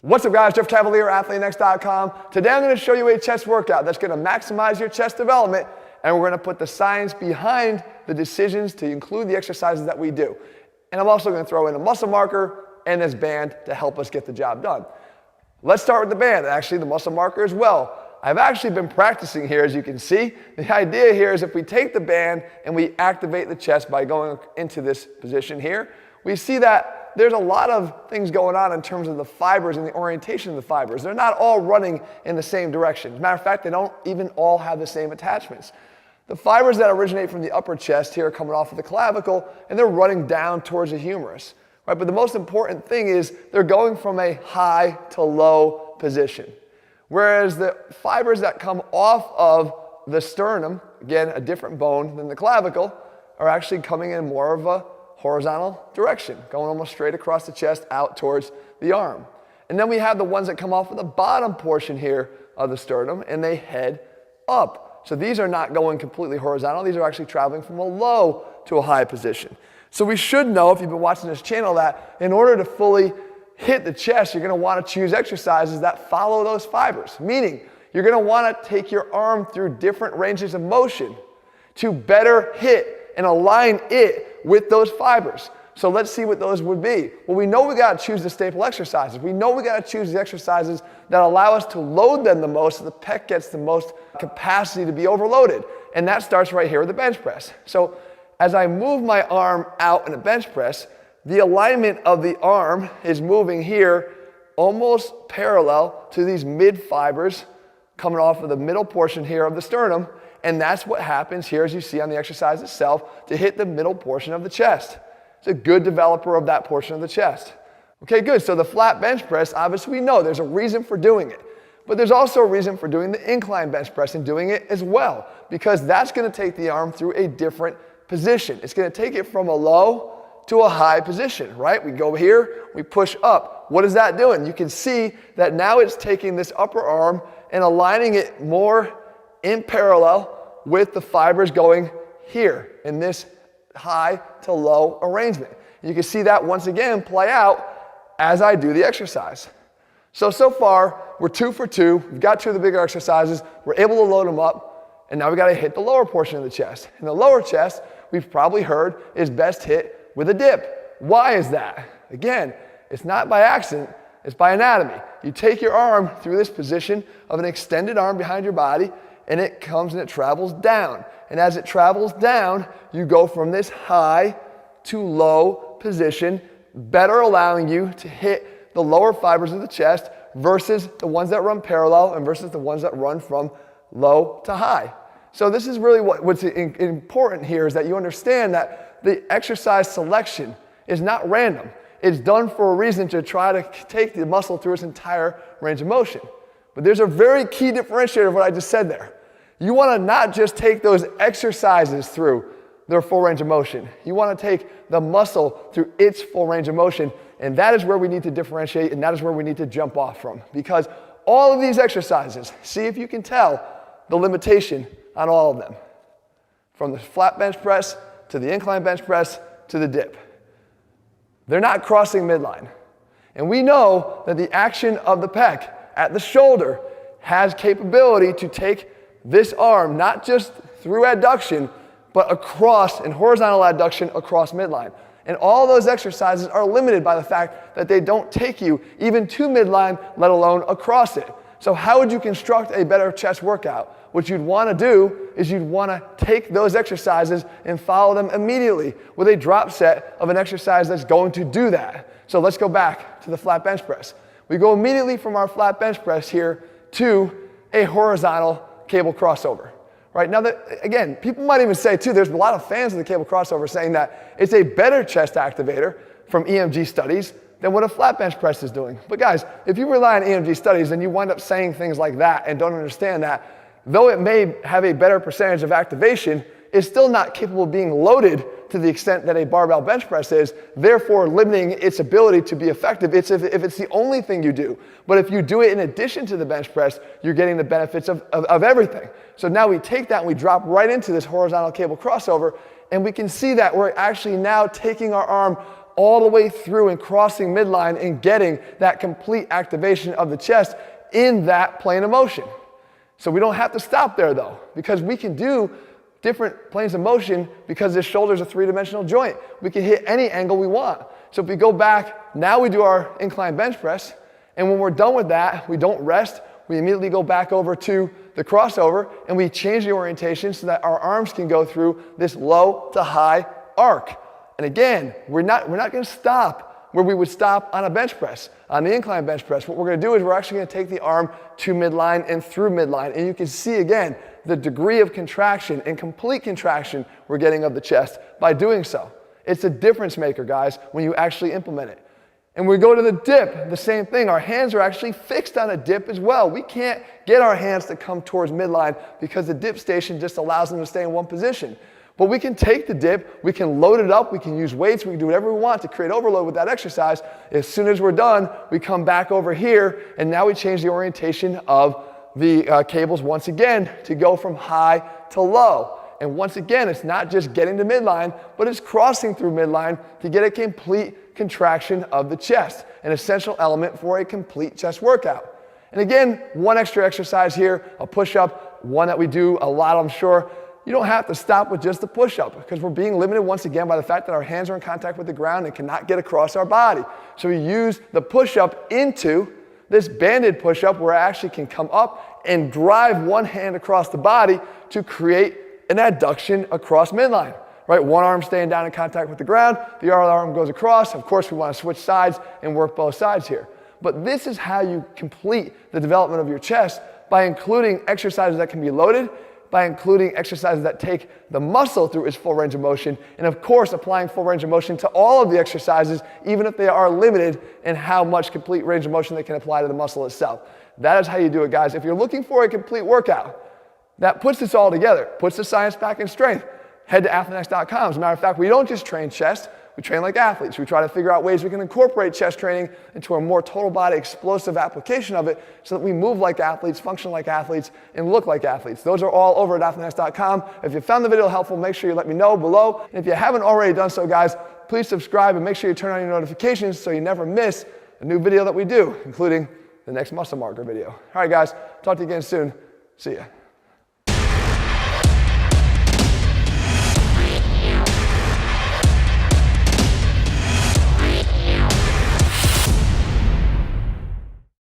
What's up guys, Jeff Cavalier, ATHLEANX.com. Today I'm going to show you a chest workout that's going to maximize your chest development, and we're going to put the science behind the decisions to include the exercises that we do. And I'm also going to throw in a muscle marker and this band to help us get the job done. Let's start with the band, actually the muscle marker as well. I've actually been practicing here, as you can see. The idea here is if we take the band and we activate the chest by going into this position here, we see that there's a lot of things going on in terms of the fibers and the orientation of the fibers. They're not all running in the same direction. As a matter of fact, they don't even all have the same attachments. The fibers that originate from the upper chest here are coming off of the clavicle, and they're running down towards the humerus. Right? But the most important thing is they're going from a high to low position. Whereas the fibers that come off of the sternum, again, a different bone than the clavicle, are actually coming in more of a horizontal direction, going almost straight across the chest out towards the arm. And then we have the ones that come off of the bottom portion here of the sternum, and they head up. So these are not going completely horizontal. These are actually traveling from a low to a high position. So we should know, if you've been watching this channel, that in order to fully hit the chest, you're going to want to choose exercises that follow those fibers. Meaning, you're going to want to take your arm through different ranges of motion to better hit and align it with those fibers. So let's see what those would be. Well, we know we got to choose the staple exercises. We know we got to choose the exercises that allow us to load them the most so the pec gets the most capacity to be overloaded. And that starts right here with the bench press. So as I move my arm out in a bench press, the alignment of the arm is moving here almost parallel to these mid fibers coming off of the middle portion here of the sternum, and that's what happens here, as you see on the exercise itself, to hit the middle portion of the chest. It's a good developer of that portion of the chest. Okay, good. So the flat bench press, obviously we know there's a reason for doing it, but there's also a reason for doing the incline bench press and doing it as well, because that's going to take the arm through a different position. It's going to take it from a low to a high position, right? We go here, we push up. What is that doing? You can see that now it's taking this upper arm and aligning it more in parallel with the fibers going here in this high to low arrangement. You can see that once again play out as I do the exercise. So far, we're 2 for 2. We've got 2 of the bigger exercises. We're able to load them up, and now we got to hit the lower portion of the chest. And the lower chest, we've probably heard, is best hit with a dip. Why is that? Again, it's not by accident, it's by anatomy. You take your arm through this position of an extended arm behind your body, and it comes and it travels down. And as it travels down, you go from this high to low position, better allowing you to hit the lower fibers of the chest versus the ones that run parallel and versus the ones that run from low to high. So this is really what's important here, is that you understand that the exercise selection is not random. It's done for a reason, to try to take the muscle through its entire range of motion. But there's a very key differentiator of what I just said there. You want to not just take those exercises through their full range of motion. You want to take the muscle through its full range of motion, and that is where we need to differentiate, and that is where we need to jump off from. Because all of these exercises, see if you can tell the limitation on all of them. From the flat bench press to the incline bench press to the dip. They're not crossing midline. And we know that the action of the pec at the shoulder has capability to take this arm, not just through adduction, but across, in horizontal adduction across midline. And all those exercises are limited by the fact that they don't take you even to midline, let alone across it. So how would you construct a better chest workout? What you'd want to do is you'd want to take those exercises and follow them immediately with a drop set of an exercise that's going to do that. So let's go back to the flat bench press. We go immediately from our flat bench press here to a horizontal cable crossover. Right now, again, people might even say too, there's a lot of fans of the cable crossover saying that it's a better chest activator from EMG studies than what a flat bench press is doing. But guys, if you rely on EMG studies, then you wind up saying things like that and don't understand that though it may have a better percentage of activation, it's still not capable of being loaded to the extent that a barbell bench press is, therefore limiting its ability to be effective. It's if it's the only thing you do. But if you do it in addition to the bench press, you're getting the benefits of everything. So now we take that and we drop right into this horizontal cable crossover, and we can see that we're actually now taking our arm all the way through and crossing midline and getting that complete activation of the chest in that plane of motion. So we don't have to stop there though, because we can do different planes of motion because this shoulder is a three-dimensional joint. We can hit any angle we want. So if we go back, now we do our incline bench press, and when we're done with that, we don't rest. We immediately go back over to the crossover, and we change the orientation so that our arms can go through this low to high arc. And again, we're not going to stop where we would stop on a bench press, on the incline bench press. What we're going to do is we're actually going to take the arm to midline and through midline, and you can see again the degree of contraction and complete contraction we're getting of the chest by doing so. It's a difference maker, guys, when you actually implement it. And we go to the dip, the same thing. Our hands are actually fixed on a dip as well. We can't get our hands to come towards midline because the dip station just allows them to stay in one position. But we can take the dip, we can load it up, we can use weights, we can do whatever we want to create overload with that exercise. As soon as we're done, we come back over here, and now we change the orientation of the cables once again to go from high to low. And once again, it's not just getting to midline, but it's crossing through midline to get a complete contraction of the chest, an essential element for a complete chest workout. And again, one extra exercise here, a push-up, one that we do a lot, I'm sure. You don't have to stop with just the push-up because we're being limited once again by the fact that our hands are in contact with the ground and cannot get across our body. So we use the push-up into this banded push-up where I actually can come up and drive one hand across the body to create an adduction across midline, right? One arm staying down in contact with the ground, the other arm goes across. Of course, we want to switch sides and work both sides here. But this is how you complete the development of your chest, by including exercises that can be loaded, by including exercises that take the muscle through its full range of motion, and of course applying full range of motion to all of the exercises, even if they are limited in how much complete range of motion they can apply to the muscle itself. That is how you do it, guys. If you're looking for a complete workout that puts this all together, puts the science back in strength, head to ATHLEANX.com. As a matter of fact, we don't just train chest, we train like athletes. We try to figure out ways we can incorporate chest training into a more total body explosive application of it so that we move like athletes, function like athletes, and look like athletes. Those are all over at ATHLEANX.com. If you found the video helpful, make sure you let me know below. And if you haven't already done so, guys, please subscribe and make sure you turn on your notifications so you never miss a new video that we do, including the next muscle marker video. All right, guys, talk to you again soon. See ya.